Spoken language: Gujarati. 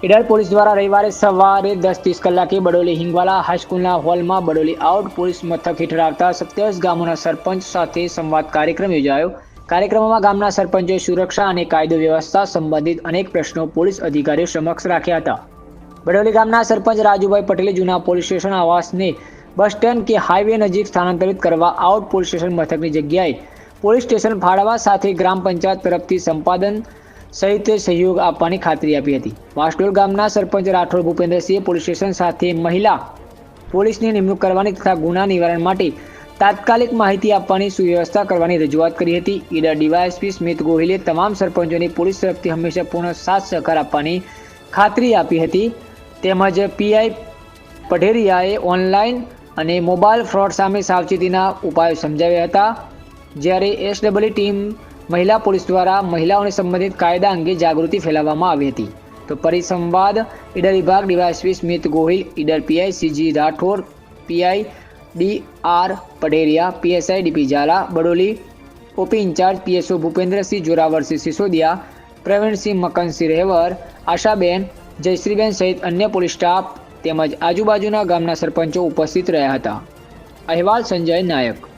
ઈડર પોલીસ દ્વારા રવિવારે સવારે 10:30 કલાકે બડોલી હિંગવાલા હાઈસ્કૂલના હોલમાં બડોલી આઉટ પોલીસ મથક હેઠળ આવતા 27 ગામોના સરપંચ સાથે સંવાદ કાર્યક્રમ યોજાયો। કાર્યક્રમમાં ગામના સરપંચોએ સુરક્ષા અને કાયદો વ્યવસ્થા સંબંધિત અનેક પ્રશ્નો પોલીસ અધિકારીઓ સમક્ષ રાખ્યા હતા। બડોલી ગામના સરપંચ રાજુભાઈ પટેલે જૂના પોલીસ સ્ટેશન આવાસને બસ સ્ટેન્ડ કે હાઈવે નજીક સ્થાનાંતરિત કરવા આઉટ પોલીસ સ્ટેશન મથકની જગ્યાએ પોલીસ સ્ટેશન ફાળવવા સાથે ગ્રામ પંચાયત તરફથી સંપાદન સહિત સહયોગ આપવાની ખાતરી આપી હતી। વાસડોલ ગામના સરપંચ રાઠોડ ભૂપેન્દ્રસિંહે પોલીસ સ્ટેશન સાથે મહિલા પોલીસની નિમણૂક કરવાની તથા ગુના નિવારણ માટે તાત્કાલિક માહિતી આપવાની સુવ્યવસ્થા કરવાની રજૂઆત કરી હતી। ઈડર ડીવાયએસપી સ્મિત ગોહિલે તમામ સરપંચોને પોલીસ તરફથી હંમેશા પૂર્ણ સાથ સહકાર આપવાની ખાતરી આપી હતી। તેમજ પીઆઈ પઢેરિયાએ ઓનલાઈન અને મોબાઈલ ફ્રોડ સામે સાવચેતીના ઉપાયો સમજાવ્યા હતા। જ્યારે એસડબલ્યુ ટીમ મહિલા પોલીસ દ્વારા મહિલાઓને સંબંધિત કાયદા અંગે જાગૃતિ ફેલાવવામાં આવી હતી। તો પરિસંવાદ ઈડર વિભાગ DYSP Smit Gohil, Idar PI CG Rathod, PI DR Padheriya, PSI DP Zala, Badoli OP in charge PSO Bhupendrasinh, Joravarsinh Sisodiya, Pravinsinh Makansinh Revar, Ashaben, Jayshreeben સહિત અન્ય પોલીસ સ્ટાફ તેમજ આજુબાજુના ગામના સરપંચો ઉપસ્થિત રહ્યા હતા। અહેવાલ સંજય નાયક।